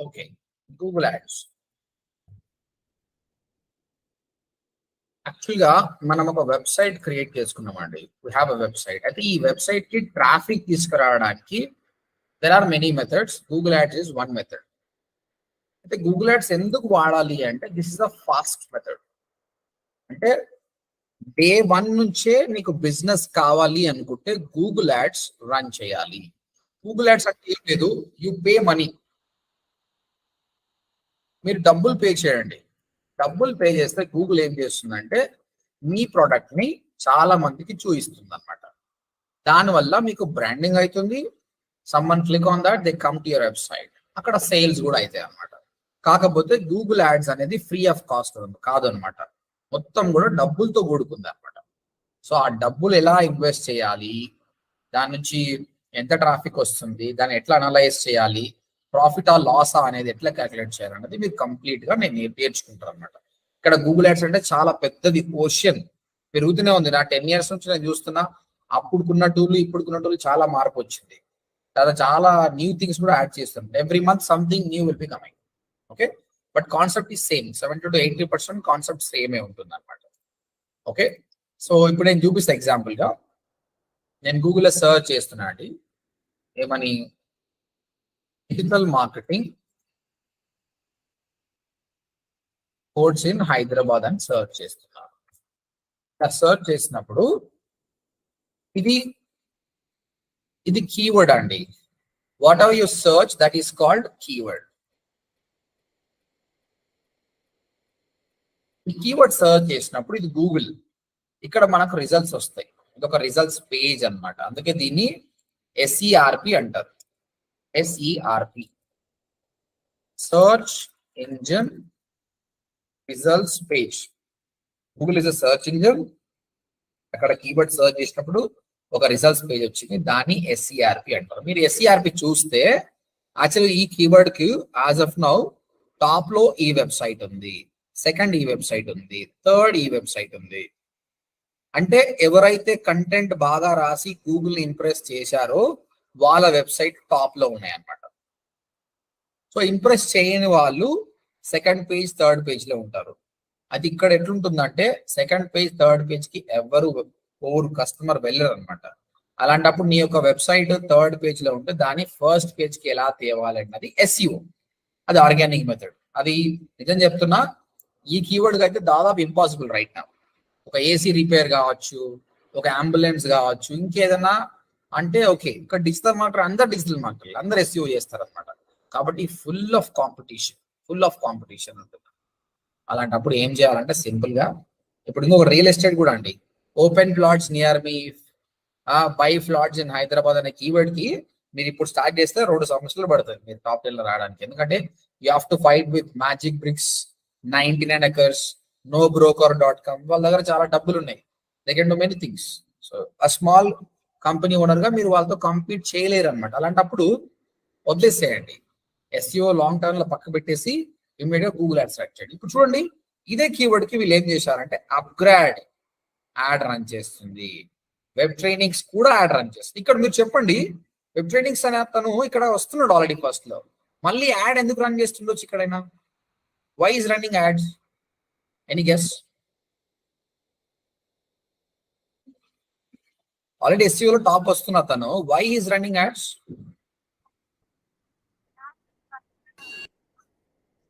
Okay, Google ads. యాక్చువల్గా మనం ఒక వెబ్సైట్ క్రియేట్ చేసుకున్నామండి. We have a website. అయితే ఈ వెబ్సైట్ కి ట్రాఫిక్ తీసుకురావడానికి there are many methods. Google ads is one method. అయితే గూగుల్ యాడ్స్ ఎందుకు వాడాలి అంటే this is a fast method. అంటే డే 1 నుంచే మీకు బిజినెస్ కావాలి అనుకుంటే గూగుల్ యాడ్స్ రన్ చేయాలి. గూగుల్ యాడ్స్ అంటే ఏం లేదు, యూ పే మనీ. మీరు డబ్బులు పే చేయండి. డబ్బులు పే చేస్తే గూగుల్ ఏం చేస్తుందంటే మీ ప్రోడక్ట్ ని చాలా మందికి చూపిస్తుంది అనమాట. దానివల్ల మీకు బ్రాండింగ్ అవుతుంది. Someone click on that, they come to your website. అక్కడ సేల్స్ కూడా అవుతాయి అనమాట. కాకపోతే గూగుల్ యాడ్స్ అనేది ఫ్రీ ఆఫ్ కాస్ట్ కాదు అనమాట. మొత్తం కూడా డబ్బులతో కూడుకుంది అనమాట. సో ఆ డబ్బులు ఎలా ఇన్వెస్ట్ చేయాలి, దాని నుంచి ఎంత ట్రాఫిక్ వస్తుంది, దాన్ని ఎట్లా అనలైజ్ చేయాలి, ప్రాఫిట్ ఆ లాసా అనేది ఎట్లా క్యాలిక్యులేట్ చేయాలనేది మీరు కంప్లీట్ గా నేను నేర్చుకుంటాను అనమాట. ఇక్కడ గూగుల్ యాడ్స్ అంటే చాలా పెద్దది ఓషన్, పెరుగుతూనే ఉంది. నా 10 years నుంచి నేను చూస్తున్నా. అప్పుడుకున్న టూల్ ఇప్పుడుకున్న టూల్ చాలా మార్పు వచ్చింది. చాలా న్యూ థింగ్స్ కూడా యాడ్ చేస్తాం. Every month something new will be coming. Okay, but concept ఈ సేమ్. 70 to 80% కాన్సెప్ట్ సేమే ఉంటుంది అనమాట. ఓకే, సో ఇప్పుడు నేను చూపిస్తా ఎగ్జాంపుల్ గా. నేను గూగుల్లో సర్చ్ చేస్తున్నా అండి, ఏమని, digital marketing course in Hyderabad అని సర్చ్ చేస్తున్నాను. సర్చ్ చేసినప్పుడు ఇది కీవర్డ్ అండి. What ever you search that is called keyword. ఈ కీవర్డ్ సర్చ్ చేసినప్పుడు ఇది గూగుల్, ఇక్కడ మనకు రిజల్ట్స్ వస్తాయి. ఇది ఒక రిజల్ట్స్ పేజ్ అన్నమాట. అందుకే దీన్ని ఎస్ఈఆర్పి అంటారు. SERP, search engine results page. Google is a search engine. అక్కడ కీవర్డ్ సర్చ్ చేసినప్పుడు ఒక రిజల్ట్స్ పేజ్ వచ్చింది, దాన్ని ఎస్ఈఆర్పి అంటారు. మీరు ఎస్ఈఆర్పి చూస్తే యాక్చువల్గా ఈ కీవర్డ్ కి యాజ్ ఆఫ్ నౌ టాప్ లో ఈ వెబ్సైట్ ఉంది, సెకండ్ ఈ వెబ్సైట్ ఉంది, థర్డ్ ఈ వెబ్సైట్ ఉంది. అంటే ఎవరైతే కంటెంట్ బాగా రాసి గూగుల్ ఇంప్రెస్ చేశారో వాళ్ళ వెబ్సైట్ టాప్ లో ఉన్నాయి అన్నమాట. సో ఇంప్రెస్ చేయని వాళ్ళు సెకండ్ పేజ్ థర్డ్ పేజ్ లో ఉంటారు. అది ఇక్కడ ఎట్లుంటుందంటే సెకండ్ పేజ్ థర్డ్ పేజ్ కి ఎవరు కస్టమర్ వెళ్ళరు అనమాట. అలాంటప్పుడు నీ యొక్క వెబ్సైట్ థర్డ్ పేజ్ లో ఉంటే దాన్ని ఫస్ట్ పేజ్ కి ఎలా తేవాలన్నది ఎస్ఈఓ. అది ఆర్గానిక్ మెథడ్. అది నిజం చెప్తున్నా, ఈ కీవర్డ్ అయితే దాదాపు ఇంపాసిబుల్ రైట్ నా. ఒక ఏసీ రిపేర్ కావచ్చు, ఒక అంబులెన్స్ కావచ్చు, ఇంకేదన్నా అంటే ఓకే. ఇక్కడ డిజిటల్ మార్కెటర్ అందరు డిజిటల్ మార్కెటర్ అందరు ఎస్ఈఓ చేస్తారు అనమాట. కాబట్టి ఫుల్ ఆఫ్ కాంపిటీషన్ ఉంటుంది. అలాంటప్పుడు ఏం చేయాలంటే సింపుల్ గా, ఇప్పుడు ఇంకొక రియల్ ఎస్టేట్ కూడా అండి, open plots near me, by flats in Hyderabad అనే కీవర్డ్ కి మీరు ఇప్పుడు స్టార్ట్ చేస్తే 2 సంవత్సరాలు పడుతుంది మీరు టాప్ 10 లో రావడానికి. ఎందుకంటే you have to fight with Magic Bricks, 99 acres, nobroker.com. వాళ్ళ దగ్గర చాలా డబ్బులు ఉన్నాయి. They can do many things. So ఆ స్మాల్ కంపెనీ ఓనర్ గా మీరు వాళ్ళతో కంపీట్ చేయలేరు అనమాట. అలాంటప్పుడు వదిలేసేయండి. ఎస్ఈఓ లాంగ్ టర్మ్ లో పక్క పెట్టేసి ఇమీడియట్ గా గూగుల్ యాడ్స్ స్టార్ట్ చేయండి. ఇప్పుడు చూడండి, ఇదే కీవర్డ్ కి వీళ్ళు ఏం చేశారంటే అప్గ్రేడ్ యాడ్ రన్ చేస్తుంది. వెబ్ ట్రైనింగ్స్ కూడా యాడ్ రన్ చేస్తుంది. ఇక్కడ మీరు చెప్పండి, వెబ్ ట్రైనింగ్స్ అనే అతను ఇక్కడ వస్తున్నాడు ఆల్రెడీ ఫస్ట్ లో, మళ్ళీ యాడ్ ఎందుకు రన్ చేస్తుండొచ్చు ఇక్కడైనా? Why is running ads? Any guess? Already ఎస్ఈఓలో టాప్ వస్తున్న అతను why is running ads?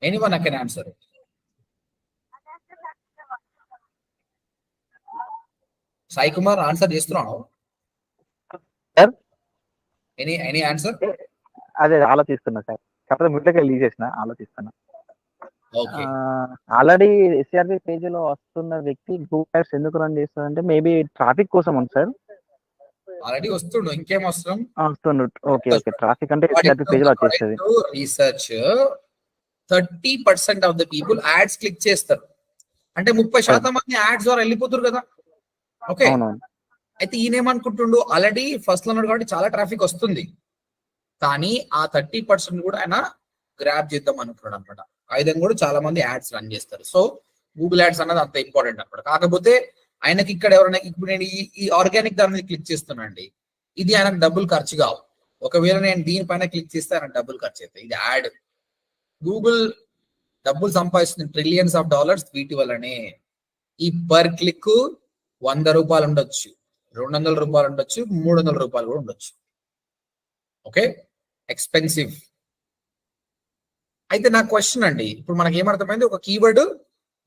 Anyone I can answer. Sai Kumar answer చేస్తున్నాను. Any answer? అదే ఆలోచిస్తున్నా సార్, కాకపోతే ముట్లకి లీజ్ చేసిన ఆలోచిస్తున్నా. ఆల్రెడీ ఎస్ఆర్పి పేజ్ లో వస్తున్న వ్యక్తి గూగుల్ యాడ్స్ ఎందుకు రన్ చేస్తుందంటే మేబీ ట్రాఫిక్ కోసం ఉంది సార్. ఆల్రెడీ వస్తుండు, ఇంకేం అవసరం? వస్తుండు. ఓకే ఓకే, ట్రాఫిక్ అంటే ఎస్ఆర్పి పేజ్ లో వచ్చేస్తుంది. Research 30% of the people ads click చేస్తారు. అంటే 30% మంది యాడ్స్ ద్వారా వెళ్ళిపోతారు కదా. ఓకే, అయితే ఈయన ఏమనుకుంటుండు, ఆల్రెడీ ఫస్ట్ లో ఉన్నాడు కాబట్టి చాలా ట్రాఫిక్ వస్తుంది, కానీ ఆ 30% కూడా ఆయన గ్రాప్ చేద్దాం అనుకున్నాడు అనమాట. ఆయన కూడా చాలా మంది యాడ్స్ రన్ చేస్తారు. సో గూగుల్ యాడ్స్ అన్నది అంత ఇంపార్టెంట్ అనమాట. కాకపోతే ఆయనకి ఇక్కడ ఎవరైనా, ఇప్పుడు నేను ఈ ఆర్గానిక్ దాని మీద క్లిక్ చేస్తున్నానండి, ఇది ఆయనకు డబ్బులు ఖర్చు కావు. ఒకవేళ నేను దీనిపైన క్లిక్ చేస్తే ఆయన డబ్బులు ఖర్చు అవుతాయి. ఇది యాడ్. గూగుల్ డబ్బులు సంపాదిస్తుంది ట్రిలియన్స్ ఆఫ్ డాలర్స్ వీటి వల్లనే. ఈ పర్ క్లిక్ 100 రూపాయలు ఉండొచ్చు, 200 రూపాయలు ఉండొచ్చు, 300 రూపాయలు కూడా ఉండొచ్చు. Okay, expensive. అయితే నా క్వశ్చన్ అండి, ఇప్పుడు మనకి ఏమర్థమైంది, ఒక కీవర్డ్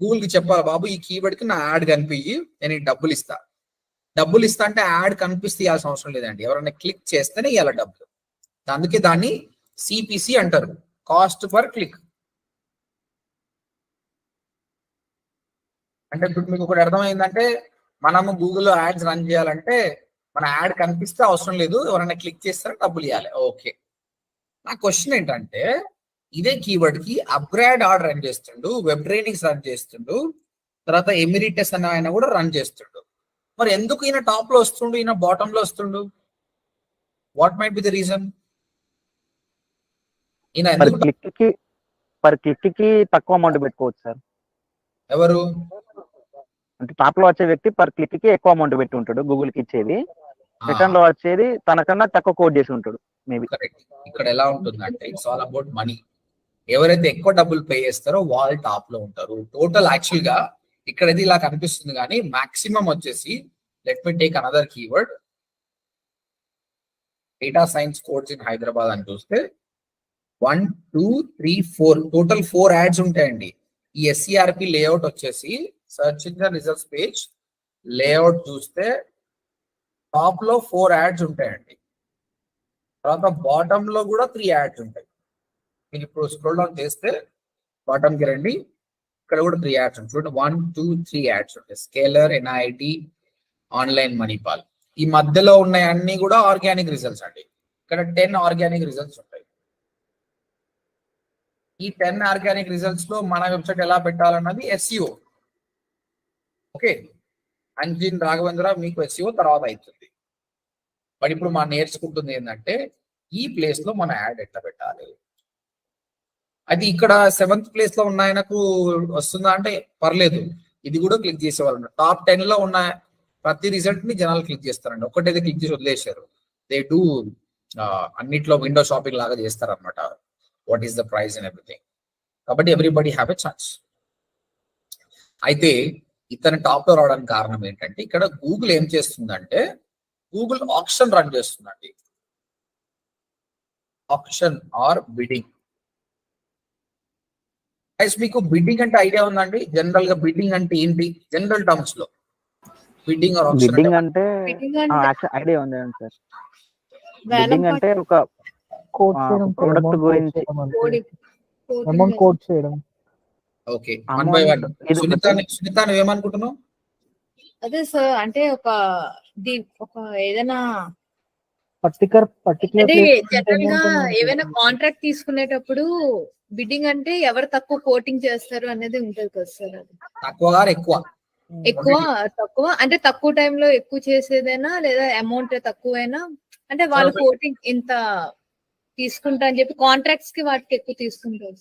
గూగుల్ కి చెప్పాలి, బాబు ఈ కీవర్డ్ కి నా యాడ్ కనిపించి నేను ఈ డబ్బులు ఇస్తా. డబ్బులు ఇస్తా అంటే యాడ్ కనిపిస్తే ఇవ్వాల్సిన అవసరం లేదండి, ఎవరైనా క్లిక్ చేస్తేనే ఇవ్వాలి డబ్బులు. అందుకే దాన్ని సిపిసి అంటారు, కాస్ట్ పర్ క్లిక్. అంటే ఇప్పుడు మీకు ఒకటి అర్థమైందంటే, మనము గూగుల్లో యాడ్స్ రన్ చేయాలంటే మన యాడ్ కనిపిస్తే అవసరం లేదు, ఎవరైనా క్లిక్ చేస్తారో డబ్బులు ఇవ్వాలి. ఓకే, నా క్వశ్చన్ ఏంటంటే, ఇదే కీవర్డ్ కి అప్గ్రేడ్ ఆర్డర్ రన్ చేస్తుండు, వెబ్ ట్రైనింగ్స్ రన్ చేస్తుండు, తర్వాత ఎమిరిటస్ అనే ఆయన కూడా రన్ చేస్తుండు. మరి ఎందుకు ఈయన టాప్ లో వస్తుండు, ఈయన బాటమ్ లో వస్తుండు? What might be the reason? ఈయన పర్ క్లిక్ కి తక్కువ అమౌంట్ పెట్టుకోవచ్చు సార్. ఎవరు అంటే టాప్ లో వచ్చే వ్యక్తి పర్ క్లిక్ కి ఎక్కువ అమౌంట్ పెట్టి ఉంటాడు, గూగుల్ కి ఇచ్చేది. రిటర్న్ లో వచ్చేది తనకన్నా తక్కువ కోడ్ చేసి ఉంటాడు మేబీ. కరెక్ట్. ఇక్కడ ఎలా ఉంటుందంటే, ఇట్స్ ఆల్ అబౌట్ మనీ. ఎవరైతే ఎక్కువ డబ్బులు పే చేస్తారో వాళ్ళు టాప్ లో ఉంటారు. టోటల్ యాక్చువల్ గా ఇక్కడైతే ఇలా కనిపిస్తుంది, కానీ మాక్సిమం వచ్చేసి, let me take another keyword, data science course in Hyderabad అని చూస్తే 1, 2, 3, 4 టోటల్ 4 యాడ్స్ ఉంటాయండి. ఈ ఎస్సిఆర్పి లేఅవుట్ వచ్చేసి search engine results page layout చూస్తే టాప్ లో 4 యాడ్స్ ఉంటాయండి. తర్వాత బాటమ్ లో కూడా 3 యాడ్స్ ఉంటాయి. మీరు ఇప్పుడు స్క్రోల్ డౌన్ చేస్తే బాటమ్ కి రండి, ఇక్కడ కూడా 3 యాడ్స్ ఉంటాయి. చూడండి, 1, 2, 3 యాడ్స్ ఉంటాయి. Scaler, NIT, online Manipal. ఈ మధ్యలో ఉన్నాయి అన్ని కూడా ఆర్గానిక్ రిజల్ట్స్ అండి. ఇక్కడ 10 ఆర్గానిక్ రిజల్ట్స్ ఉంటాయి. ఈ 10 ఆర్గానిక్ రిజల్ట్స్ లో మన వెబ్సైట్ ఎలా పెట్టాలన్నది ఎస్ఈఓ. ఓకే, అంజిన్ రాఘవేంద్ర మీకు ఎస్ఈఓ తర్వాత అవుతుంది. బట్ ఇప్పుడు మనం నేర్చుకుంటుంది ఏంటంటే, ఈ ప్లేస్ లో మన యాడ్ ఎట్లా పెట్టాలి. అది ఇక్కడ 7th ప్లేస్ లో ఉన్న ఆయనకు వస్తుందా అంటే పర్లేదు, ఇది కూడా క్లిక్ చేసేవాళ్ళు. టాప్ 10 లో ఉన్న ప్రతి రిజల్ట్ ని జనాలు క్లిక్ చేస్తారండి, ఒక్కటైతే క్లిక్ చేసి వదిలేశారు. దే డూ అన్నిట్లో విండో షాపింగ్ లాగా చేస్తారు అనమాట, what is the price and everything. కాబట్టి ఎవ్రీబడి హ్యావ్ ఎ ఛాన్స్. అయితే ఇతను టాప్ లో రావడానికి కారణం ఏంటంటే, ఇక్కడ గూగుల్ ఏం చేస్తుందంటే, గూగుల్ ఆప్షన్ రన్ చేస్తుందండి. Option or bidding. మీకు బిడ్డింగ్ అంటే ఐడియా ఉందండి? జనరల్ గా బిడ్డింగ్ అంటే ఏంటి జనరల్ టర్మ్స్ లో? బిడ్డింగ్ ఆర్ ఆప్షన్ అంటే ఐడియా ఉంది సార్. బిడ్డింగ్ అంటే ఒక ప్రొడక్ట్ గురించి అమౌంట్ కోట్ చేయడం. Okay, 1 by 1. సునీత ఏమనుకుంటున్నావు? అదే సార్, అంటే ఒక ఏదైనా పర్టికులర్ జనరల్ గా ఏవైనా కాంట్రాక్ట్ తీసుకునేటప్పుడు బిడ్డింగ్ అంటే ఎవరు తక్కువ కోటింగ్ చేస్తారు అనేది ఉంటది కదా సార్. అది ఎక్కువ తక్కువ అంటే తక్కువ టైంలో ఎక్కువ చేసేదేనా, లేదా అమౌంట్ తక్కువైనా అంటే వాళ్ళు కోటింగ్ ఇంత తీసుకుంటా అని చెప్పి కాంట్రాక్ట్స్ కి వాటికి ఎక్కువ తీసుకుంటారు.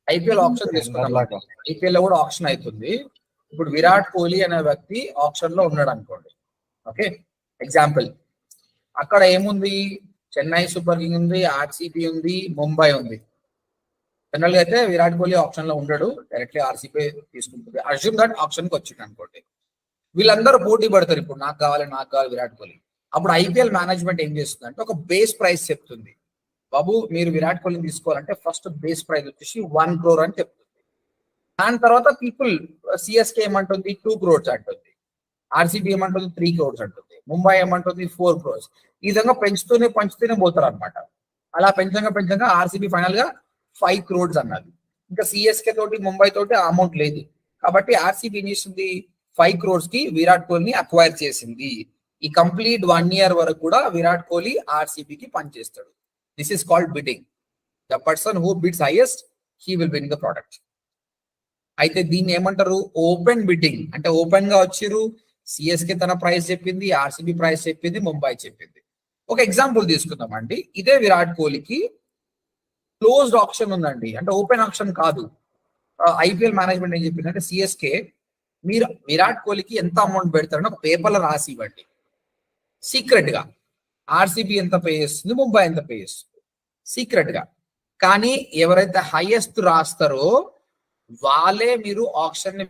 ఐపీఎల్ ఆప్షన్ తీసుకున్నాం, ఐపీఎల్ లో కూడా ఆప్షన్ అవుతుంది. ఇప్పుడు విరాట్ కోహ్లీ అనే వ్యక్తి ఆప్షన్ లో ఉన్నాడు అనుకోండి. ఓకే, ఎగ్జాంపుల్, అక్కడ ఏముంది, చెన్నై సూపర్ కింగ్ ఉంది, ఆర్సీబీ ఉంది, ముంబై ఉంది. జనరల్ గా అయితే విరాట్ కోహ్లీ ఆప్షన్ లో ఉండడు, డైరెక్ట్లీ ఆర్సీబీ తీసుకుంటుంది. అజ్యూమ్ దట్ ఆప్షన్ కి వచ్చింది అనుకోండి. వీళ్ళందరూ పోటీ పడతారు, ఇప్పుడు నాకు కావాలి విరాట్ కోహ్లీ. అప్పుడు ఐపీఎల్ మేనేజ్మెంట్ ఏం చేస్తుంది అంటే, ఒక బేస్ ప్రైస్ చెప్తుంది, బాబు మీరు విరాట్ కోహ్లీని తీసుకోవాలంటే ఫస్ట్ బేస్ ప్రైస్ వచ్చేసి 1 crore అని చెప్తుంది. దాని తర్వాత పీపుల్, సిఎస్కే ఏమంటుంది 2 crores అంటుంది, ఆర్సీబీ ఏమంటుంది 3 crores అంటుంది, ముంబై ఏమంటుంది 4 crores. ఈ విధంగా పెంచుతూనే పోతారు అనమాట. అలా పెంచంగా ఆర్సీబీ ఫైనల్ గా 5 crores అన్నది. ఇంకా సిఎస్కే తోటి ముంబై తోటి అమౌంట్ లేదు, కాబట్టి ఆర్సీబీ ఏం చేసింది, 5 crores కి విరాట్ కోహ్లీని అక్వైర్ చేసింది. ఈ కంప్లీట్ 1 year వరకు కూడా విరాట్ కోహ్లీ ఆర్సీబీకి పనిచేస్తాడు. This is called bidding. The person who bids highest, he will win the product. అయితే దీన్ని ఏమంటారు, ఓపెన్ బిడ్డింగ్. అంటే ఓపెన్ గా వచ్చిర్రు, సిఎస్కే తన ప్రైస్ చెప్పింది, ఆర్సీబీ ప్రైస్ చెప్పింది, ముంబై చెప్పింది. ఒక ఎగ్జాంపుల్ తీసుకుందాం అండి. ఇదే విరాట్ కోహ్లీకి క్లోజ్డ్ ఆప్షన్ ఉందండి, అంటే ఓపెన్ ఆప్షన్ కాదు. ఐపీఎల్ మేనేజ్మెంట్ ఏం చెప్పిందంటే, సిఎస్కే మీరు విరాట్ కోహ్లీకి ఎంత అమౌంట్ పెడతారని ఒక పేపర్లో రాసి ఇవ్వండి సీక్రెట్ గా. ఆర్సీబీ ఎంత పే చేస్తుంది, ముంబై ఎంత పే చేస్తుంది సీక్రెట్ గా. కానీ ఎవరైతే హైయెస్ట్ రాస్తారో వాళ్ళే మీరు ఆప్షన్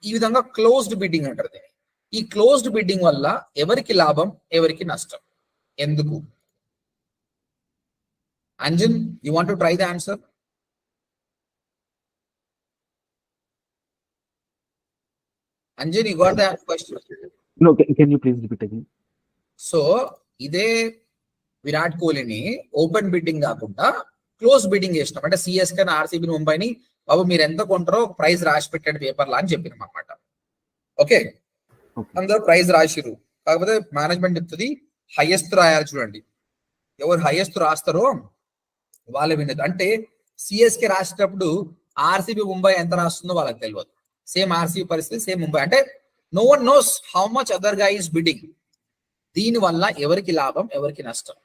ఈ విధంగా క్లోజ్డ్ బిడ్డింగ్ అంటారు దీన్ని. ఈ క్లోజ్డ్ బిడ్డింగ్ వల్ల ఎవరికి లాభం ఎవరికి నష్టం ఎందుకు? Anjan, you want to try the answer? Anjan, you got the question? No, can you please repeat again? So ఇదే విరాట్ కోహ్లీని ఓపెన్ బిడ్డింగ్ కాకుండా క్లోజ్ బిడ్డింగ్ చేసినాం. అంటే సిఎస్కే ఆర్సీబీ ముంబైని బాబు మీరు ఎంత కొంటారో ప్రైస్ రాసి పెట్టండి పేపర్లా అని చెప్పినాం అనమాట. ఓకే, అందరూ ప్రైస్ రాసిరు. కాకపోతే మేనేజ్మెంట్ చెప్తుంది హైయెస్ట్ రాయాలి. చూడండి, ఎవరు హైయెస్ట్ రాస్తారో వాళ్ళే వినదు. అంటే సిఎస్కే రాసేటప్పుడు ఆర్సీబీ ముంబై ఎంత రాస్తుందో వాళ్ళకి తెలియదు. సేమ్ ఆర్సీబీ పరిస్థితి, సేమ్ ముంబై. అంటే no one knows how much other గా ఈస్ బిడ్డింగ్. దీని వల్ల ఎవరికి లాభం ఎవరికి నష్టం?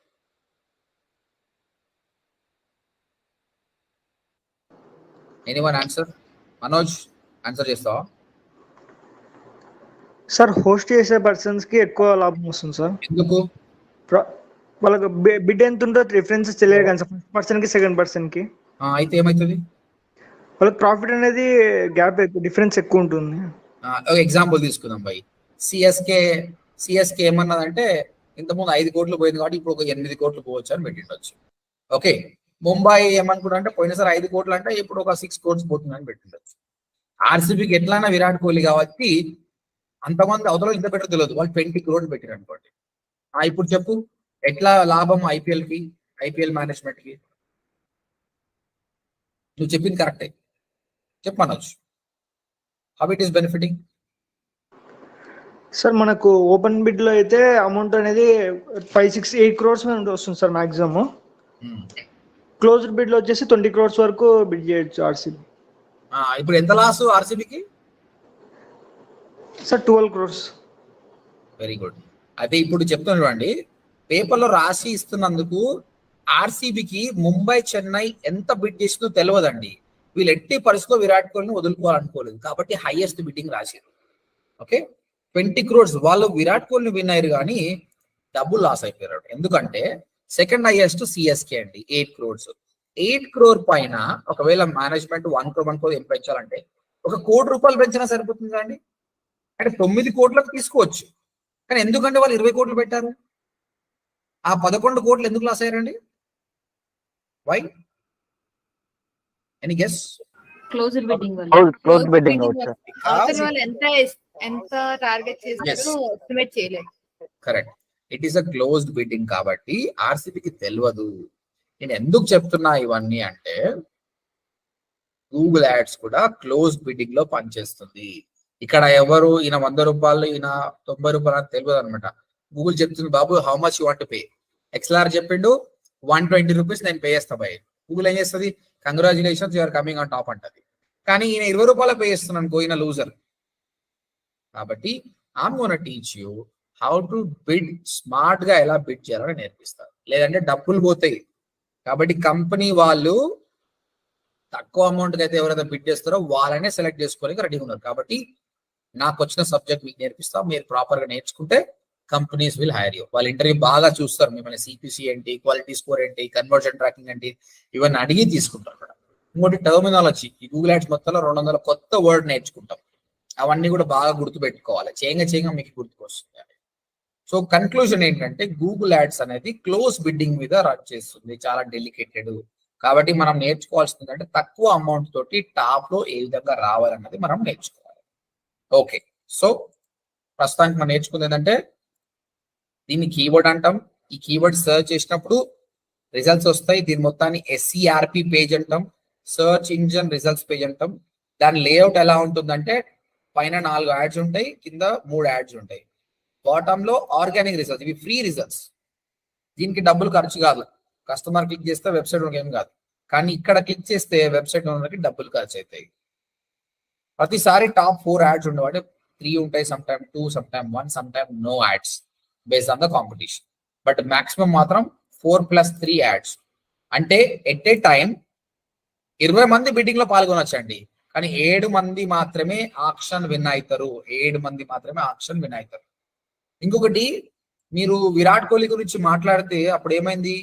Anyone answer? మనోజ్, ఆన్సర్ చేస్తావా? సార్ హోస్ట్ చేసే పర్సన్స్ కి ఎక్కువ లాభం వస్తుంది సార్. ఎందుకు? వాళ్ళకి బిడ్ ఎంత ఉందో రిఫరెన్సెస్ తెలియదు కానీ సార్, ఫస్ట్ పర్సన్ కి సెకండ్ పర్సన్ కి. అయితే ఏమవుతుంది? వాళ్ళకి ప్రాఫిట్ అనేది గ్యాప్ డిఫరెన్స్ ఎక్కువ ఉంటుంది. ఒక ఎగ్జాంపుల్ తీసుకుందాం భయ్. సిఎస్కే ఏమన్నదంటే ఇంతకుముందు 5 కోట్లు పోయింది కాబట్టి ఇప్పుడు ఒక 8 కోట్లు పోవచ్చు అని పెట్టిండొచ్చు. ఓకే, ముంబై ఏమనుకుంటా అంటే పోయినసారి 5 కోట్లు అంటే ఇప్పుడు ఒక 6 కోట్స్ పోతుంది అని పెట్టిండొచ్చు. ఆర్సీబీకి ఎట్లైనా విరాట్ కోహ్లీ కాబట్టి అంతమంది అవతల ఇంత పెట్టరు తెలియదు, వాళ్ళు 20 crores పెట్టారు అనుకోండి. ఇప్పుడు చెప్పు ఎట్లా లాభం ఐపీఎల్ మేనేజ్మెంట్ కి? నువ్వు చెప్పింది కరెక్టే, చెప్పనొచ్చు. How it is benefiting? Sir మనకు ఓపెన్ బిడ్ లో అయితే అమౌంట్ అనేది 5, 6, 8 crores వస్తుంది సార్ మాక్సిమం. క్లోజ్డ్ బిడ్ లో వచ్చేసి 20 crores వరకు బిడ్ చేయొచ్చు ఆర్సీబీ. ఇప్పుడు ఎంత లాస్ ఆర్సీబీకి? Sir 12 crores. Very good. అయితే ఇప్పుడు చెప్తాను చూడండి, పేపర్లో రాసి ఇస్తున్నందుకు ఆర్సీబీకి ముంబై చెన్నై ఎంత బిడ్ చేసిందో తెలియదండి. వీళ్ళు ఎట్టి పరిస్థితిలో విరాట్ కోహ్లీని వదులుకోవాలనుకోలేదు కాబట్టి హైయెస్ట్ బిడ్డింగ్ రాశారు. Okay, 20 crores. వాళ్ళు విరాట్ కోహ్లీని విన్ అయ్యారు కానీ డబ్బులు లాస్ అయిపోయారు. ఎందుకంటే సెకండ్ హైయెస్ట్ సిఎస్కే అండి, 8 crores. 8 crore పైన ఒకవేళ మేనేజ్మెంట్ 1 crore ఏం పెంచాలంటే 1 కోటి రూపాయలు పెంచినా సరిపోతుంది అండి. అంటే 9 కోట్లకు తీసుకోవచ్చు. కానీ ఎందుకంటే వాళ్ళు 20 కోట్లు పెట్టారు, ఆ 11 కోట్లు ఎందుకు లాస్ అయ్యారండి? Why? Any guess? Closed bidding వల్ల. Closed bidding అవుతుంది సార్. అవతల వాళ్ళు ఎంత టార్గెట్ చేస్తారో ఎస్టిమేట్ చేయలేదు. Correct, it is a closed bidding కాబట్టి ఆర్సీబీకి తెలియదు. నేను ఎందుకు చెప్తున్నా ఇవన్నీ అంటే గూగుల్ యాడ్స్ కూడా క్లోజ్డ్ బిడ్డింగ్ లో పనిచేస్తుంది. ఇక్కడ ఎవరు ఈయన 100 రూపాయలు ఈయన 90 రూపాయలు అని తెలియదు అనమాట. గూగుల్ చెప్తుంది బాబు how much you want to pay. XLR చెప్పిండు 120 రూపీస్ నేను పే చేస్తా బాయ్. గూగుల్ ఏం చేస్తుంది? Congratulations you're coming on top అంటది. కానీ ఈయన 20 రూపాయలు పే చేస్తున్నాను అనుకో, ఈయన లూజర్. కాబట్టి I'm gonna teach you how to bid smart గా ఎలా బిడ్ చేయాలని నేర్పిస్తారు, లేదంటే డబ్బులు పోతాయి. కాబట్టి కంపెనీ వాళ్ళు తక్కువ అమౌంట్ కి అయితే ఎవరైతే బిడ్ చేస్తారో వాళ్ళనే సెలెక్ట్ చేసుకోవడానికి రెడీగా ఉన్నారు. కాబట్టి నాకు వచ్చిన సబ్జెక్ట్ మీకు నేర్పిస్తాం, మీరు ప్రాపర్ గా నేర్చుకుంటే కంపెనీస్ విల్ హైర్ యూ. వాళ్ళ ఇంటర్వ్యూ బాగా చూస్తారు, మిమ్మల్ని సిపిసి ఏంటి, క్వాలిటీ స్కోర్ ఏంటి, కన్వర్షన్ ట్రాకింగ్ ఏంటి, ఇవన్నీ అడిగి తీసుకుంటారు కూడా. ఇంకోటి టర్మినాలజీ, ఈ గూగుల్ యాడ్స్ మొత్తంలో 200 కొత్త వర్డ్ నేర్చుకుంటాం. అవన్నీ కూడా బాగా గుర్తు పెట్టుకోవాలి, చేయంగా మీకు గుర్తుకొస్తుంది. సో కన్క్లూజన్ ఏంటంటే గూగుల్ యాడ్స్ అనేది క్లోజ్ బిడ్డింగ్ మీద రన్ చేస్తుంది, చాలా డెలికేటెడ్. కాబట్టి మనం నేర్చుకోవాల్సింది అంటే తక్కువ అమౌంట్ తోటి టాప్ లో ఏ విధంగా రావాలన్నది మనం నేర్చుకోవాలి. ఓకే, సో ప్రస్తుతానికి మనం నేర్చుకుంది ఏంటంటే దీన్ని కీవర్డ్ అంటాం. ఈ కీవర్డ్ సర్చ్ చేసినప్పుడు రిజల్ట్స్ వస్తాయి. దీని మొత్తాన్ని ఎస్సిఆర్పి పేజ్ అంటాం, సర్చ్ ఇంజన్ రిజల్ట్స్ పేజ్ అంటాం. దాని లేఅవుట్ ఎలా ఉంటుందంటే పైన 4 యాడ్స్ ఉంటాయి, కింద 3 యాడ్స్ ఉంటాయి. బాటమ్ లో ఆర్గానిక్ రిజల్ట్స్, ఇవి ఫ్రీ రిజల్ట్స్, దీనికి డబ్బులు ఖర్చు కాదు. కస్టమర్ క్లిక్ చేస్తే వెబ్సైట్ ఏం కాదు, కానీ ఇక్కడ క్లిక్ చేస్తే వెబ్సైట్ ఓనర్కి డబ్బులు ఖర్చు అవుతాయి. ప్రతిసారి టాప్ 4 యాడ్స్ ఉండవు, అంటే 3 ఉంటాయి, some time 2, some time 1, some time no ads based on the competition. But maximum మాత్రం 4+3 యాడ్స్. అంటే ఎట్ ఏ టైం 20 మంది బిడ్డింగ్ లో పాల్గొనొచ్చండి, కానీ 7 మంది మాత్రమే ఆక్షన్ విన్ అవుతారు. 7 మంది మాత్రమే ఆక్షన్ విన్ అవుతారు. ఇంకొకటి, మీరు విరాట్ కోహ్లీ గురించి మాట్లాడితే అప్పుడు ఏమైంది,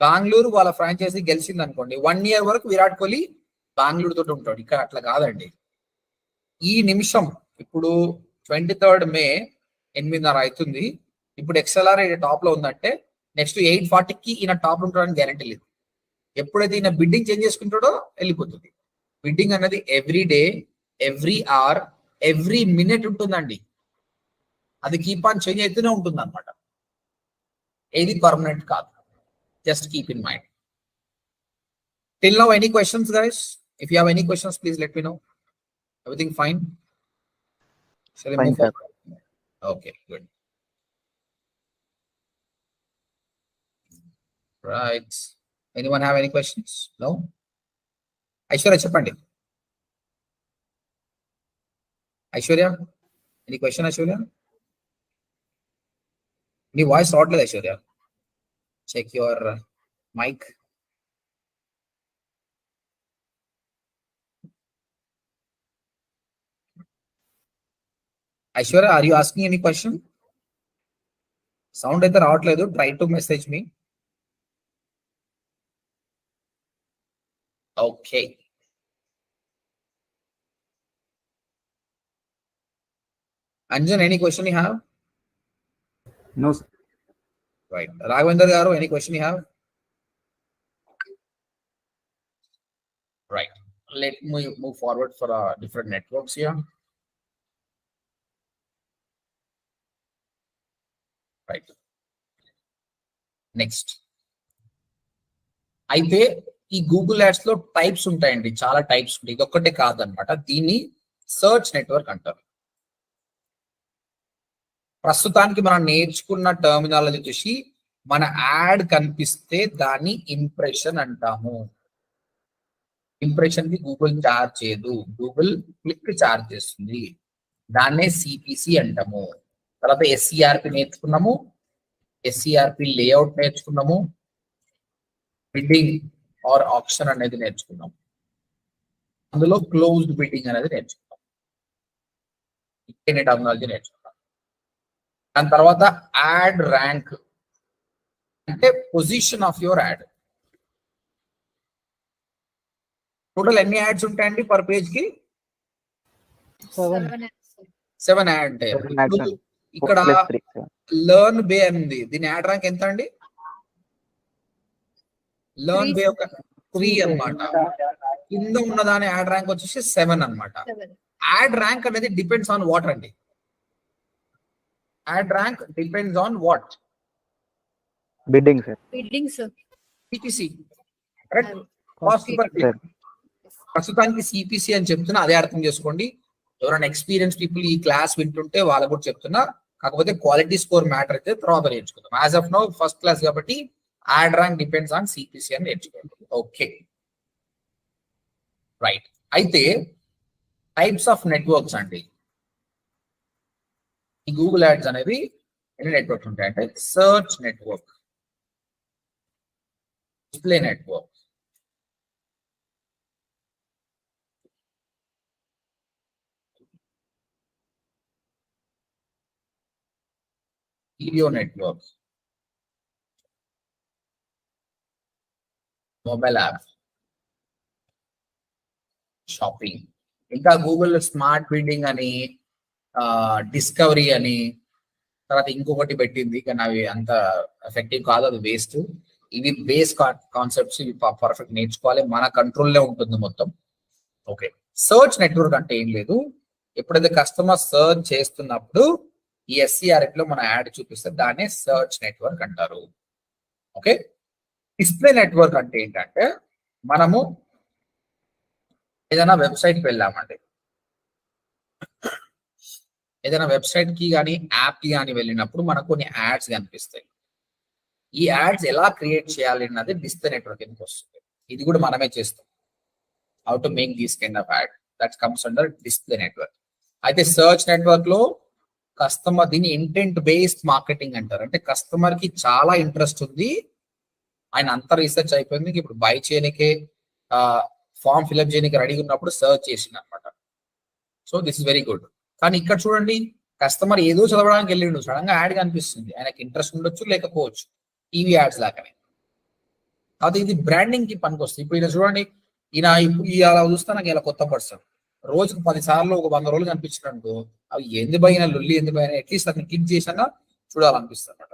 బెంగళూరు వాళ్ళ ఫ్రాంచైజీ గెలిచింది అనుకోండి, 1 year వరకు విరాట్ కోహ్లీ బెంగళూరు తోటి ఉంటాడు. ఇక్కడ అట్లా కాదండి. ఈ నిమిషం ఇప్పుడు 23rd May 8:30 అవుతుంది. ఇప్పుడు XLR టాప్ లో ఉందంటే నెక్స్ట్ 8:40కి ఈయన టాప్ ఉంటాడని గ్యారెంటీ లేదు. ఎప్పుడైతే ఈయన బిడ్డింగ్ చేంజ్ చేసుకుంటాడో వెళ్ళిపోతుంది. బిడ్డింగ్ అనేది every day, every hour, every minute ఉంటుందండి. అది కీప్ ఆన్ చేంజ్ అవుతూనే ఉంటుంది అనమాట. ఏది పర్మనెంట్ కాదు. Just keep in mind. Till now, any questions, guys? If you have any questions, please let me know. Everything fine? Shall we Fine, move sir. forward? Okay, good. Right. Anyone have any questions? No? Aishwarya, చెప్పండి. Aishwarya, any question, Aishwarya? నీ voice రావట్లేదు Aishwarya. Check your mic. Aishwarya, are you asking any question? Sound అయితే రావట్లేదు. Try to message me. Okay. Anjan, any question you have? No, sir. Right. Raghavendra garu, any question you have? Right. Let me move forward for different networks here. Right. Next. అయితే ఈ Google ads లో types ఉంటాయండి, చాలా types ఉంటాయి. ఇది ఒక్కటే కాదనమాట. దీన్ని సర్చ్ నెట్వర్క్ అంటారు. ప్రస్తుతానికి మనం నేర్చుకున్న టర్మినాలజీ చూసి మన యాడ్ కనిపిస్తే దాన్ని ఇంప్రెషన్ అంటాము. ఇంప్రెషన్ కి గూగుల్ చార్జ్ చేయదు, గూగుల్ క్లిక్ చార్జ్ చేస్తుంది. దాన్నే సిపిసి అంటాము. తర్వాత ఎస్సిఆర్పి నేర్చుకున్నాము, ఎస్సిఆర్పి లేఅవుట్ నేర్చుకున్నాము, బిడ్డింగ్ ఆర్ ఆప్షన్ అనేది నేర్చుకున్నాము. అందులో క్లోజ్డ్ బిడ్డింగ్ అనేది నేర్చుకున్నాం. టర్మినాలజీ నేర్చుకున్నాం. దాని తర్వాత యాడ్ ర్యాంక్ అంటే position of your add. Total ఎన్ని యాడ్స్ ఉంటాయండి పర్ పేజ్ కి? 7 యాడ్ ఉంటాయి. ఇక్కడ లర్న్ బే ఉంది, దీని యాడ్ ర్యాంక్ ఎంత అండి? లర్న్ బే ఒక 3 అన్నమాట. కింద ఉన్న దాని యాడ్ ర్యాంక్ వచ్చేసి 7 అన్నమాట. యాడ్ ర్యాంక్ అనేది డిపెండ్స్ ఆన్ వాట్ అండి? Ad rank depends on what? Bidding sir. Bidding sir. CPC. Correct? Cost per click. ప్రస్తుతానికి సిపిసి అని చెప్తున్నా, అదే అర్థం చేసుకోండి. ఎవరైనా ఎక్స్పీరియన్స్ పీపుల్ ఈ క్లాస్ వింటుంటే వాళ్ళకు కూడా చెప్తున్నా. కాకపోతే క్వాలిటీ స్కోర్ మ్యాటర్ అయితే తర్వాత నేర్చుకుందాం. As of now first class కాబట్టి ad rank depends on CPC అని నేర్చుకోండి. Okay, right. అయితే టైప్స్ ఆఫ్ నెట్వర్క్స్ అండి. ఈ గూగుల్ యాడ్స్ అనేది ఎన్ని నెట్వర్క్స్ ఉంటాయంటే search network, display network, video network, mobile app, shopping, ఇంకా గూగుల్ స్మార్ట్ బిల్డింగ్ అని, డిస్కవరీ అని, తర్వాత ఇంకొకటి పెట్టింది కానీ అవి అంత ఎఫెక్టివ్ కాదు, అది వేస్ట్. ఇవి బేస్ కాన్సెప్ట్స్, ఇవి పర్ఫెక్ట్ నేర్చుకోవాలి, మన కంట్రోల్లో ఉంటుంది మొత్తం. ఓకే, సర్చ్ నెట్వర్క్ అంటే ఏం లేదు, ఎప్పుడైతే కస్టమర్ సర్చ్ చేస్తున్నప్పుడు ఈ SCRF లో మన యాడ్ చూపిస్తే దాన్నే సర్చ్ నెట్వర్క్ అంటారు. ఓకే, డిస్ప్లే నెట్వర్క్ అంటే ఏంటంటే మనము ఏదైనా వెబ్సైట్కి వెళ్ళామండి, ఏదైనా వెబ్సైట్ కి కానీ యాప్ కి కానీ వెళ్ళినప్పుడు మనకు కొన్ని యాడ్స్ కనిపిస్తాయి. ఈ యాడ్స్ ఎలా క్రియేట్ చేయాలి అన్నది డిస్ప్లే నెట్వర్క్ కిందకి వస్తుంది. ఇది కూడా మనమే చేస్తాం. How to make these kind of add, that comes under display network. అయితే సర్చ్ నెట్వర్క్ లో కస్టమర్, దీన్ని ఇంటెంట్ బేస్డ్ మార్కెటింగ్ అంటారు. అంటే కస్టమర్ కి చాలా ఇంట్రెస్ట్ ఉంది, ఆయన అంత రీసెర్చ్ అయిపోయింది, ఇప్పుడు బై చేయనికే ఫామ్ ఫిల్అప్ చేయడానికి రెడీ ఉన్నప్పుడు సర్చ్ చేసింది అనమాట. So this is very good. కానీ ఇక్కడ చూడండి, కస్టమర్ ఏదో చదవడానికి వెళ్ళిండు, సడన్ గా యాడ్ కనిపిస్తుంది, ఆయనకి ఇంట్రెస్ట్ ఉండొచ్చు లేకపోవచ్చు, టీవీ యాడ్స్ లాగానే. అది ఇది బ్రాండింగ్ కి పనికి వస్తుంది. ఇప్పుడు ఈయన చూడండి, ఈయన ఇప్పుడు ఇలా చూస్తే నాకు ఇలా కొత్త పర్సన్ రోజుకు 10 సార్లు ఒక 100 రోజులు కనిపించినట్టు అవి ఎందుకు పోయినా లొల్లి ఎందుకు పోయినా అట్లీస్ట్ అతను క్లిక్ చేసినా చూడాలనిపిస్తుంది అనమాట.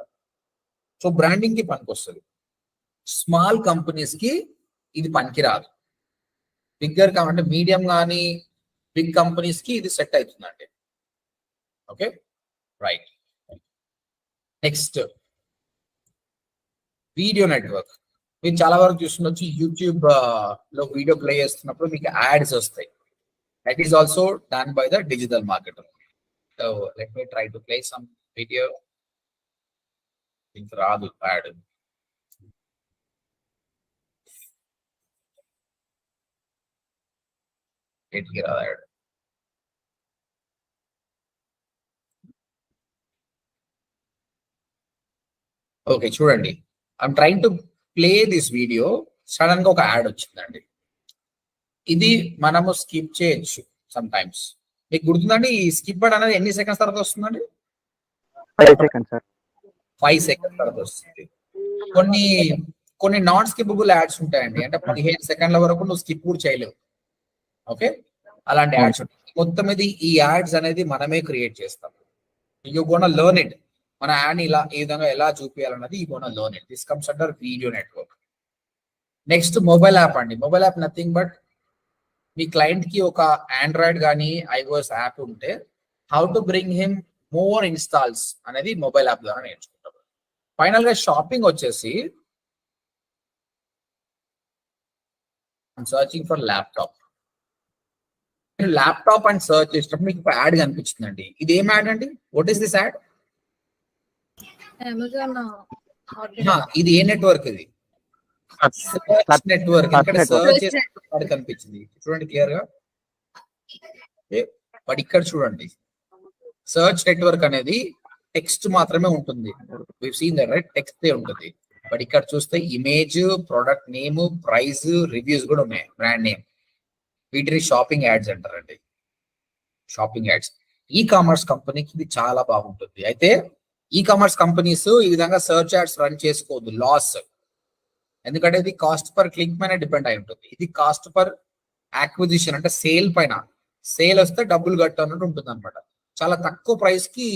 సో బ్రాండింగ్ కి పనికి వస్తుంది. స్మాల్ కంపెనీస్ కి ఇది పనికి రాదు. బిగ్గర్ అంటే మీడియం కానీ బిగ్ కంపెనీస్ కి ఇది సెట్ అవుతుందండి. Okay right. Next video network. మీరు చాలా వరకు చూస్తుండొచ్చు యూట్యూబ్ లో వీడియో ప్లే చేస్తున్నప్పుడు మీకు యాడ్స్ వస్తాయి. That is also done by the digital marketer. So let me try to play some video. ఇంక రాదు యాడ్. ఎట్కి రాదు యాడ్. ఓకే చూడండి, I'm trying to play this video. Sudden గా ఒక యాడ్ వచ్చిందండి. ఇది మనము స్కిప్ చేయొచ్చు సమ్ టైమ్స్. మీకు గుర్తుందండి ఈ స్కిప్ బట్ అనేది ఎన్ని సెకండ్స్ తర్వాత వస్తుందండి? 5 seconds సార్. 5 seconds తర్వాత వస్తుంది. కొన్ని నాన్ స్కిపబుల్ యాడ్స్ ఉంటాయండి, అంటే 15 సెకండ్ల వరకు నువ్వు స్కిప్ కూడా చేయలేవు. ఓకే అలాంటి యాడ్స్ ఉంటాయి. మొత్తం ఇది ఈ యాడ్స్ అనేది మనమే క్రియేట్ చేస్తాం. You gonna learn it. మన యాడ్ ఇలా ఈ విధంగా ఎలా చూపించాలన్నది you gonna learn it. This comes under video network. Next mobile app అండి. మొబైల్ యాప్ నథింగ్ బట్ మీ క్లయింట్ కి ఒక ఆండ్రాయిడ్ కానీ iOS యాప్ ఉంటే how to bring him more installs అనేది మొబైల్ యాప్ ద్వారా నేర్చుకుంటాం. ఫైనల్ గా షాపింగ్ వచ్చేసి searching for laptop. Laptop and search చేసినప్పుడు మీకు యాడ్ కనిపించిందండి. ఇది ఏం యాడ్ అండి? What is this add? Amazon ఇది ఏ నెట్వర్క్? ఇది సర్చ్ నెట్వర్క్. ఇక్కడ సర్చ్ చేసినప్పుడు కనిపించింది చూడండి క్లియర్ గా. బట్ ఇక్కడ చూడండి సర్చ్ నెట్వర్క్ అనేది టెక్స్ట్ మాత్రమే ఉంటుంది. we've seen that right, text ఉంటుంది. బట్ ఇక్కడ చూస్తే image, product name, price, reviews కూడా ఉన్నాయి, బ్రాండ్ నేమ్. వీటిని షాపింగ్ యాడ్స్ అంటారండి. షాపింగ్ యాడ్స్ ఈ కామర్స్ కంపెనీకి ఇది చాలా బాగుంటుంది. అయితే ఈ కామర్స్ కంపెనీస్ ఈ విధంగా సర్చ్ యాడ్స్ రన్ చేసుకోవద్దు, లాస్. ఎందుకంటే ఇది కాస్ట్ పర్ క్లిక్ పైన డిపెండ్ అయి ఉంటుంది. ఇది కాస్ట్ పర్ యాక్విజిషన్, అంటే సేల్ పైన. సేల్ వస్తే డబ్బులు కట్టు అన్నట్టు ఉంటుంది అనమాట. చాలా తక్కువ ప్రైస్ కి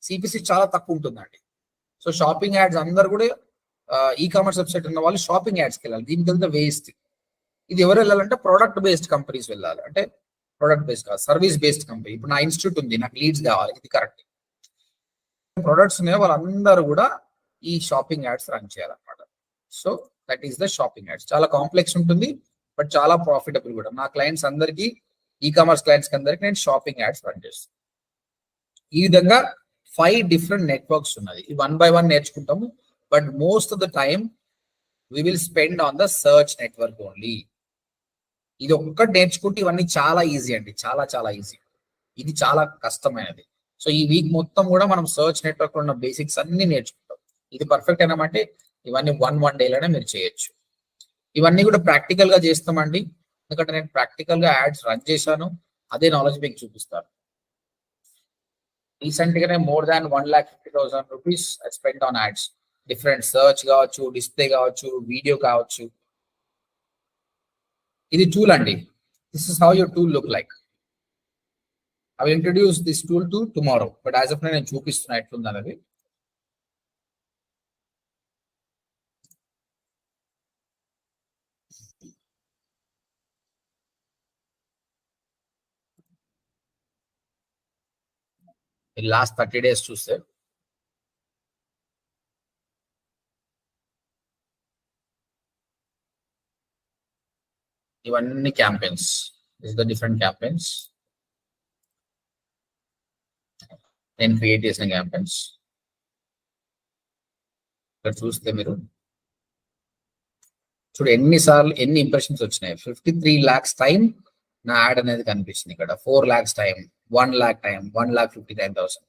సిపిసి చాలా తక్కువ ఉంటుందండి. సో షాపింగ్ యాడ్స్ అందరు కూడా ఈ కామర్స్ వెబ్సైట్ ఉన్న వాళ్ళు షాపింగ్ యాడ్స్కి వెళ్ళాలి. దీనికి వెళ్తే వేస్ట్. ఇది ఎవరు వెళ్ళాలంటే ప్రొడక్ట్ బేస్డ్ కంపెనీస్ వెళ్ళాలి. అంటే ప్రొడక్ట్ బేస్డ్ కాదు, సర్వీస్ బేస్డ్ కంపెనీ. ఇప్పుడు నా ఇన్స్టిట్యూట్ ఉంది, నాకు లీడ్స్ కావాలి, ఇది కరెక్ట్. ప్రొడక్ట్స్ ఉన్నాయో వాళ్ళందరూ కూడా ఈ షాపింగ్ యాడ్స్ రన్ చేయాలన్నమాట. So that is the shopping ads. చాలా కాంప్లెక్స్ ఉంటుంది బట్ చాలా ప్రాఫిటబుల్ కూడా. నా క్లయింట్స్ అందరికీ, ఈ కామర్స్ క్లయింట్స్ అందరికి నేను షాపింగ్ యాడ్స్ రన్ చేస్తాను. ఈ విధంగా 5 డిఫరెంట్ నెట్వర్క్స్ ఉన్నది. ఈ 1 by 1 నేర్చుకుంటాము. But most of the time we will spend on the search network only. ఇది ఒక్కటి నేర్చుకుంటే ఇవన్నీ చాలా ఈజీ అండి, చాలా చాలా ఈజీ. ఇది చాలా కష్టమైనది. సో ఈ వీక్ మొత్తం కూడా మనం సర్చ్ నెట్వర్క్ లో ఉన్న బేసిక్స్ అన్ని నేర్చుకుంటాం. ఇది పర్ఫెక్ట్ అయినామంటే ఇవన్నీ వన్ డేలోనే మీరు చేయొచ్చు. ఇవన్నీ కూడా ప్రాక్టికల్ గా చేస్తామండి, ఎందుకంటే నేను ప్రాక్టికల్ గా యాడ్స్ రన్ చేశాను. అదే నాలెడ్జ్ మీకు చూపిస్తాను. రీసెంట్ గానే more than 1,50,000 rupees spend on ads. Different search కావచ్చు, డిస్ప్లే కావచ్చు, వీడియో కావచ్చు. ఇది టూల్ అండి. This is how your tool look like. I will introduce this tool to tomorrow, but as of now నేను చూపిస్తున్నా ఎట్లుంది అనేది. లాస్ట్ 30 days చూస్తే ఇవన్నీ campaigns. This the different campaigns నేను క్రియేట్ చేసిన క్యాంపెయిన్స్. ఇక్కడ చూస్తే మీరు చూడు ఎన్నిసార్లు ఎన్ని ఇంప్రెషన్స్ వచ్చినాయి. 53 lakhs టైం నా యాడ్ అనేది కనిపిస్తుంది ఇక్కడ. 4 lakhs టైం, 1 lakh టైం, 1,59,000.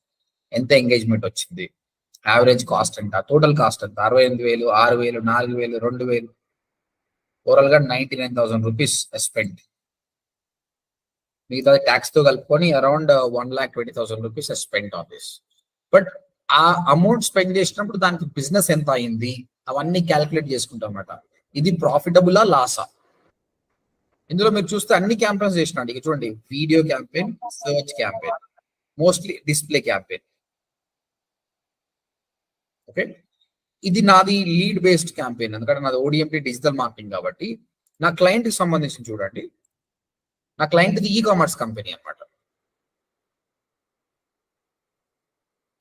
ఎంత ఎంగేజ్మెంట్ వచ్చింది, యావరేజ్ కాస్ట్ ఎంత, టోటల్ కాస్ట్ ఎంత, 68,000, 6,000, 4,000, 2,000. ఓవరాల్ గా 99,000 రూపీస్ స్పెండ్. మిగతా ట్యాక్స్ తో కలుపుకొని around 1,20,000 rupees spend on this. But ఆ అమౌంట్ స్పెండ్ చేసినప్పుడు దానికి బిజినెస్ ఎంత అయింది అవన్నీ క్యాలిక్యులేట్ చేసుకుంటాం అన్నమాట. ఇది ప్రాఫిటబులా లాసా? ఇందులో మీరు చూస్తే అన్ని క్యాంపెయిన్స్ చేసినాడు. ఇక చూడండి, video campaign, search campaign, mostly display campaign. Okay, ఇది నాది లీడ్ బేస్డ్ క్యాంపెయిన్, ఎందుకంటే నాది ఓడిఎంపీ డిజిటల్ మార్కెటింగ్ కాబట్టి. నా క్లయింట్ కి సంబంధించి చూడండి, నా క్లయింట్ ఇది ఈ కామర్స్ కంపెనీ అన్నమాట.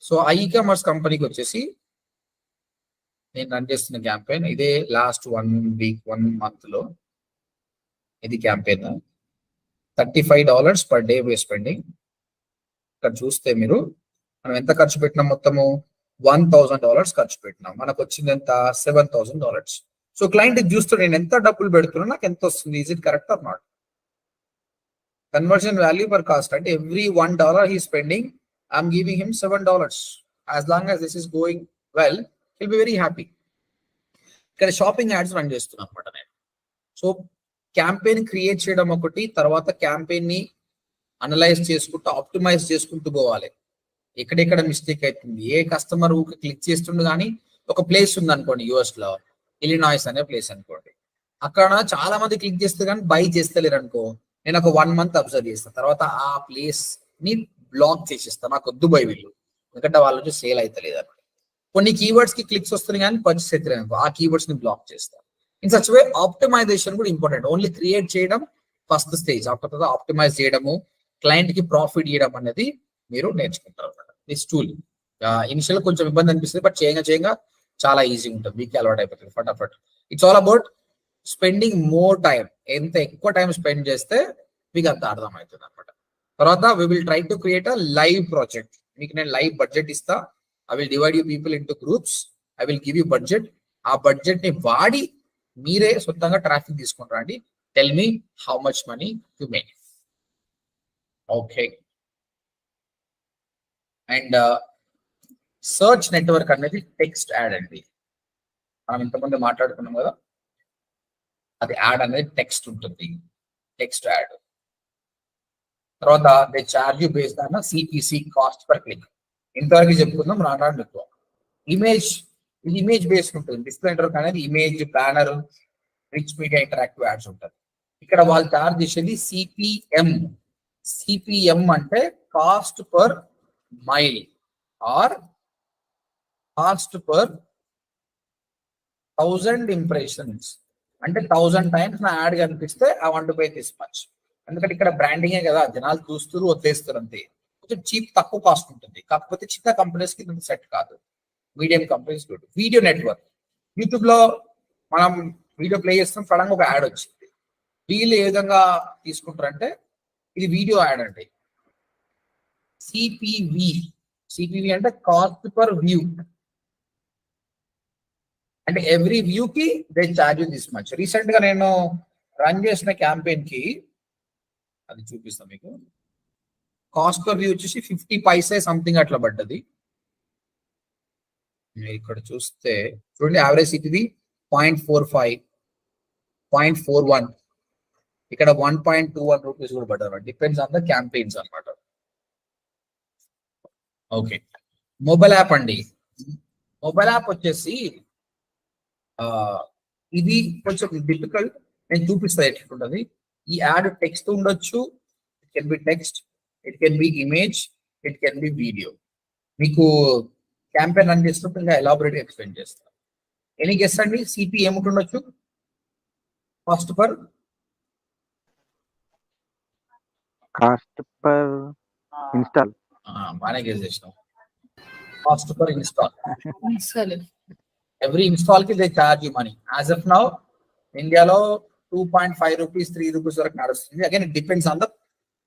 సో ఆ ఈ కామర్స్ కంపెనీకి వచ్చేసి నేను రన్ చేస్తున్న క్యాంపెయిన్ ఇదే. లాస్ట్ 1 వీక్ 1 month లో ఇది క్యాంపెయిన్. $35 per day వే స్పెండింగ్. ఇక్కడ చూస్తే మీరు మనం ఎంత ఖర్చు పెట్టినాం, మొత్తము $1,000 ఖర్చు పెట్టినాం. మనకు వచ్చింది ఎంత, $7,000. సో క్లయింట్ చూస్తూ నేను ఎంత డబ్బులు పెడుతున్నా, నాకు ఎంత వస్తుంది, is it correct or not? Conversion value per cost అంటే every $1 he spending, I'm giving him $7. As long as this is going well, will be very happy. ఇక్కడ షాపింగ్ యాడ్స్ రన్ చేస్తున్నాను అనమాట నేను. సో క్యాంపెయిన్ క్రియేట్ చేయడం ఒకటి, తర్వాత campaign ని analyse చేసుకుంటూ ఆప్టిమైజ్ చేసుకుంటూ పోవాలి. ఎక్కడెక్కడ మిస్టేక్ అవుతుంది, ఏ కస్టమర్ క్లిక్ చేస్తుండే. కానీ ఒక ప్లేస్ ఉంది అనుకోండి, యుఎస్ లో ఇలినాయిస్ అనే ప్లేస్ అనుకోండి, అక్కడ చాలా మంది క్లిక్ చేస్తే కానీ బై చేస్తలేరు అనుకో, నేను ఒక 1 month అబ్జర్వ్ చేస్తాను. తర్వాత ఆ ప్లేస్ ని బ్లాక్ చేసేస్తాను, నాకు వద్దు బై వీళ్ళు, ఎందుకంటే వాళ్ళు వచ్చి సేల్ అవుతలేదు అనమాట. కొన్ని కీవర్డ్స్ కి క్లిక్స్ వస్తున్నాయి కానీ పర్చేస్ అవుతలేదు అనుకో, ఆ కీవర్డ్స్ ని బ్లాక్ చేస్తాను. ఇన్ సచ్ వే ఆప్టిమైజేషన్ కూడా ఇంపార్టెంట్. ఓన్లీ క్రియేట్ చేయడం ఫస్ట్ స్టేజ్, ఆఫ్టర్ తర్వాత ఆప్టిమైజ్ చేయడము, క్లయింట్ కి ప్రాఫిట్ ఇవ్వడం అనేది మీరు నేర్చుకుంటారు అనమాట. దిస్ టూల్ ఇనిషియల్ కొంచెం ఇబ్బంది అనిపిస్తుంది, బట్ చేయంగా చాలా ఈజీగా ఉంటుంది, మీకు అలవాటు అయిపోతుంది ఫటాఫట్. It's all about spending more time. ఎంత ఎక్కువ టైం స్పెండ్ చేస్తే మీకు అంత అర్థమవుతుంది అనమాట. తర్వాత we will try to create a live project. మీకు నేను లైవ్ బడ్జెట్ ఇస్తా. I will divide you people into groups. I will give you budget. ఆ బడ్జెట్ ని వాడి మీరే సొంతంగా ట్రాఫిక్ తీసుకుని రండి. Tell me how much money you make. Okay, and search network అనేది టెక్స్ట్ యాడ్ అండి. మనం ఇంతకుముందు మాట్లాడుకున్నాం కదా, అది యాడ్ అనేది టెక్స్ట్ ఉంటుంది, టెక్స్ట్ యాడ్. తర్వాత they charge you based on CPC, cost per click. ఇంతవరకు చెప్పుకుందాం, రాను ఎక్కువ. ఇమేజ్ బేస్డ్ ఉంటుంది. డిస్ప్లే నెట్వర్క్ అనేది image, banner, rich media, interactive ads ఉంటుంది. ఇక్కడ వాళ్ళు చార్జ్ చేసేది సిపిఎం. సిపిఎం అంటే cost per mille or cost per 1000 impressions. అంటే 1000 times నా యాడ్ కనిపిస్తే I want to pay this much. ఎందుకంటే ఇక్కడ బ్రాండింగే కదా, జనాలు చూస్తూ వదిలేస్తారు అంతే. కొంచెం చీప్, తక్కువ కాస్ట్ ఉంటుంది. కాకపోతే చిన్న కంపెనీస్ కి సెట్ కాదు, medium companies good. Video network, YouTube లో మనం వీడియో ప్లే చేస్తాం, సడన్ గా ఒక యాడ్ వచ్చింది. వీళ్ళు ఏ విధంగా తీసుకుంటారంటే, ఇది వీడియో యాడ్ అండి. సిపివి అంటే కాస్ట్ పర్ వ్యూ. అంటే ఎవ్రీ వ్యూ కి they charge this much. Recent గా నేను రన్ చేసిన క్యాంపెయిన్ కి అది చూపిస్తాం మీకు. కాస్ట్ పర్ వ్యూ వచ్చేసి 50 పైసే సంథింగ్ అట్లా పడ్డది. ఇక్కడ చూస్తే చూడండి, యావరేజ్ సిపివి 0.45, 0.41, ఇక్కడ 1.21 రూపీస్ కూడా పడ్డారు. డిపెండ్స్ ఆన్ ద క్యాంపెయిన్స్ అనమాట. ఓకే, మొబైల్ యాప్ అండి. మొబైల్ యాప్ వచ్చేసి ఇది కొంచెం డిఫికల్ట్. నేను చూపిస్తా ఎట్లుంటది. ఈ యాడ్ టెక్స్ట్ ఉండొచ్చు, it can be text, it can be image, it can be video. మీకు క్యాంపెయిన్ రన్ చేసినప్పుడు ఇంకా ఎలాబొరేట్ ఎక్స్ప్లెయిన్ చేస్తాను. ఎనీ గెస్ అండి, సిపి ఏముంటుండొచ్చు? Cost per install. బాగానే గెస్ చేసినాం. Cost per install. అసలు ఎవ్రీ ఇన్స్టాల్ కి they charge you money. As of now ఇండియాలో 2.5 రూపీస్, 3 రూపీస్ వరకు నడుస్తుంది. Again it depends on the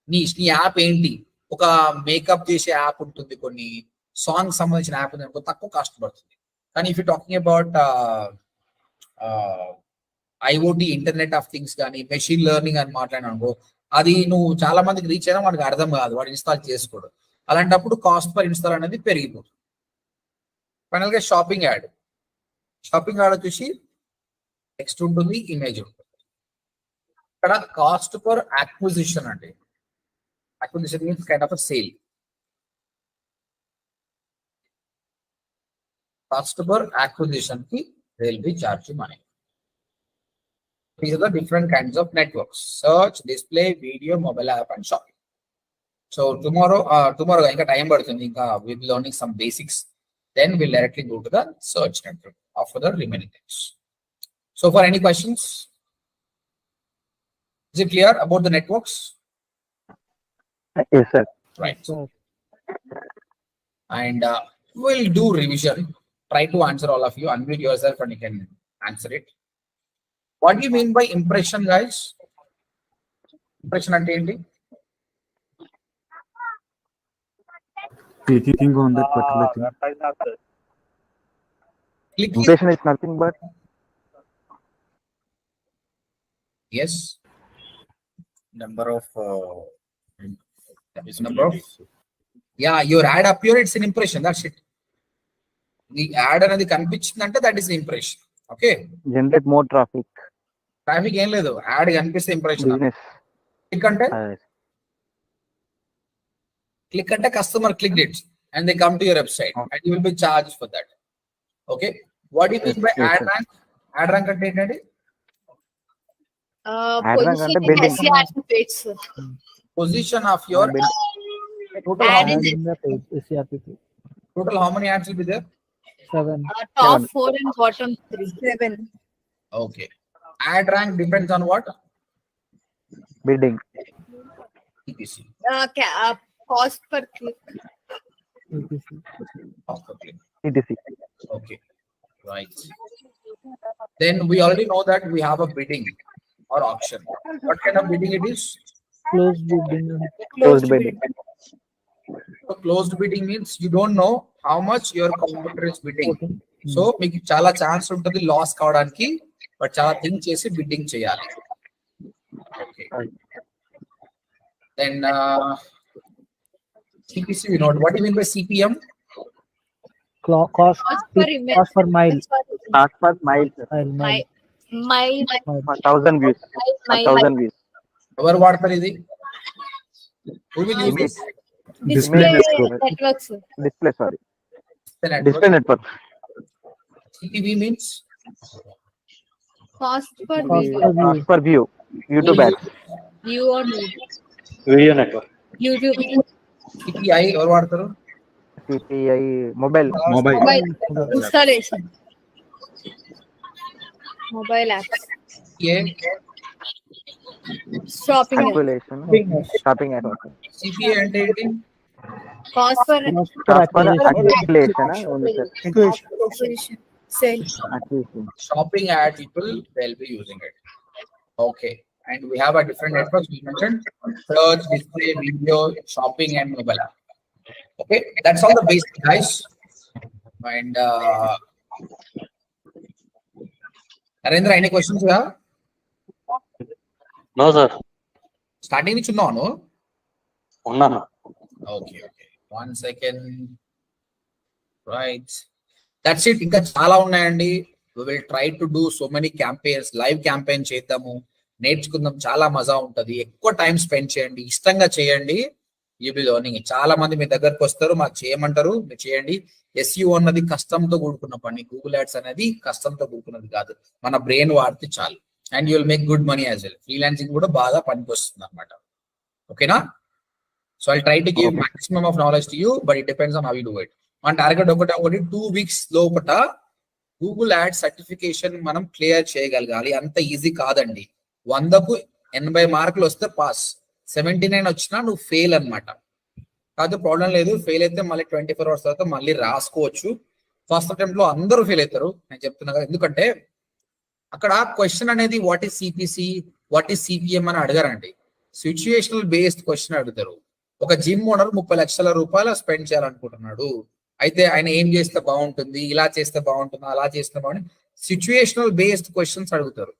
నీ యాప్ ఏంటి. ఒక మేకప్ చేసే యాప్ ఉంటుంది, కొన్ని సాంగ్ సంబంధించిన యాప్ ఉంది అనుకో, తక్కువ కాస్ట్ పడుతుంది. కానీ if you talking about IoT, internet of things కానీ మెషిన్ లెర్నింగ్ అని మాట్లాడినా అనుకో, అది నువ్వు చాలా మందికి రీచ్ అయినా వాడికి అర్థం కాదు, వాడు ఇన్స్టాల్ చేసుకోడు. అలాంటప్పుడు కాస్ట్ పర్ ఇన్స్టాల్ అనేది పెరిగిపోతుంది. ఫైనల్ గా షాపింగ్ యాడ్. షాపింగ్ యాడ్ వచ్చేసి టెక్స్ట్ ఉంటుంది, ఇమేజ్ ఉంటుంది. ఇక్కడ కాస్ట్ పర్ అక్విజిషన్ అండి. Acquisition means kind of sale. Cost per acquisition కి they will be charge money. These are the different kinds of networks: search, display, video, mobile app, and shopping. So tomorrow ఇంకా time పడుతుంది. ఇంకా we'll be learning some basics. Then we'll directly go to the search network after the remaining things. So for any questions, is it clear about the networks? Yes, sir. Right. And we'll do revision. Try to answer all of you. Unmute yourself and you can answer it. What do you mean by impression, guys? Impression ante enti? Clicking on that particular thing. Click. Impression is nothing but Yes. Number of. Number of. Yeah, your ad appear. It's an impression. That's it. The ad అనేది కనిపించిందంటే that is the impression. Okay. generate more traffic, traffic ఏం లేదు. Add కనిపిస్తే impression. business. Click అంటే customer clicked it and they come to your website and you will be charged for that. Okay. What do you mean by Yes, ad sir. rank? Ad rank అంటే ఏంటండి? Position in bidding. SER page, sir. Position of your total how Ad many, in total how many ads will be there? top 4 and bottom 3. 7. Okay. Ad rank depends on what? bidding, CPC. Cost per click. Cost per click. etc. Okay. Right. Then we already know that we have a bidding or auction. What kind of bidding it is? Closed bidding. So closed bidding means you don't know how much your competitor is bidding. So మీకు చాలా chance ఉంటుంది loss కావడానికి, but చాలా think చేసి bidding చేయాలి. Okay. Then CPC we know. What do you mean by CPM? Cost per image. Cost per mile. Cost per mile, sir. Mile. 1,000 views. 1,000 views. ఎవరు వాడతారు ఇది? Who will use this? Display Display. networks. Display, sorry. The network. Display network. CPV means Cost per Cost view. per view. Cost per view. YouTube ads. View on Video network. YouTube. CPI ఎవరు వాడతారు? CPI mobile. Mobile. Mobile installation. Mobile apps. Shopping. app. Calculation. Shopping app. CPI అంటే ఏంటి? Cost per Cost per acquisition. Only, sir. acquisition. Sale. Acquisition. Shopping ad people, they'll be using it. Okay. And we have a different networks we mentioned: search, display, video, shopping, and mobile app. Okay, that's all the basic, guys. And Narendra, any questions you have? No, sir. Starting with no. Unnanu. Okay. 1 second. Right. That's it. ఇంకా చాలా ఉన్నాయండి. We will try to do so many campaigns, live campaign చేద్దాము, నేర్చుకుందాం. చాలా మజా ఉంటది. ఎక్కువ time spend చేయండి, ఇష్టంగా చేయండి. You will learning. చాలా మంది మీ దగ్గరకు వస్తారు, మాకు చేయమంటారు, మీరు చేయండి. SEO అన్నది కష్టంతో కూడుకున్న పని. గూగుల్ యాడ్స్ అనేది కష్టంతో కూడుకున్నది కాదు. మన బ్రెయిన్ వాడితే చాలు. And you will make good money as well. Freelancing కూడా బాగా పనికి వస్తుంది అనమాట. ఓకేనా? So I try to give maximum of knowledge to you, but it depends on how you do it. మన టార్గెట్ ఒకటి 2 weeks లోపల గూగుల్ యాడ్ సర్టిఫికేషన్ మనం క్లియర్ చేయగలగాలి. అంత ఈజీ కాదండి. 100కు 80 మార్కులు వస్తే పాస్, 79 వచ్చినా నువ్వు ఫెయిల్ అనమాట. కాదు, ప్రాబ్లం లేదు. ఫెయిల్ అయితే మళ్ళీ 24 hours తర్వాత మళ్ళీ రాసుకోవచ్చు. ఫస్ట్ అటెంప్ట్ లో అందరూ ఫెయిల్ అవుతారు, నేను చెప్తున్నా కదా. ఎందుకంటే అక్కడ క్వశ్చన్ అనేది what is CPC, what is CPM అని అడగరండి. సిచ్యుయేషనల్ బేస్డ్ క్వశ్చన్ అడుగుతారు. ఒక జిమ్ ఓనర్ 30 లక్షల రూపాయలు స్పెండ్ చేయాలనుకుంటున్నాడు. అయితే ఆయన ఏం చేస్తే బాగుంటుంది, ఇలా చేస్తే బాగుంటుందా, అలా చేస్తే బాగుంటుంది. సిచ్యుయేషనల్ బేస్డ్ క్వశ్చన్స్ అడుగుతారు.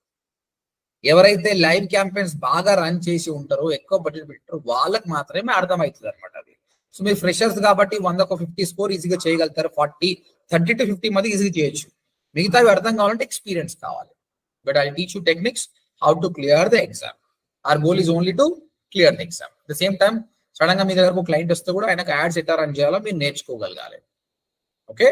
ఎవరైతే లైవ్ క్యాంపెయిన్స్ బాగా రన్ చేసి ఉంటారో, ఎక్కువ బడ్జెట్ పెట్టారో, వాళ్ళకి మాత్రమే అర్థమవుతుంది అనమాట అది. సో మీరు ఫ్రెషర్స్ కాబట్టి 100కు 50 స్కోర్ ఈజీగా చేయగలుగుతారు. 30 to 50 మంది ఈజీగా చేయొచ్చు. మిగతావి అర్థం కావాలంటే ఎక్స్పీరియన్స్ కావాలి. But I teach you techniques how to clear the exam. Hour goal is only to clear the exam. The same time sudden గా మీ దగ్గరకు క్లయింట్ వస్తే కూడా ఆయనకు యాడ్స్ ఎట్లా రన్ చేయాలో మీరు నేర్చుకోగలగాలి. ఓకే.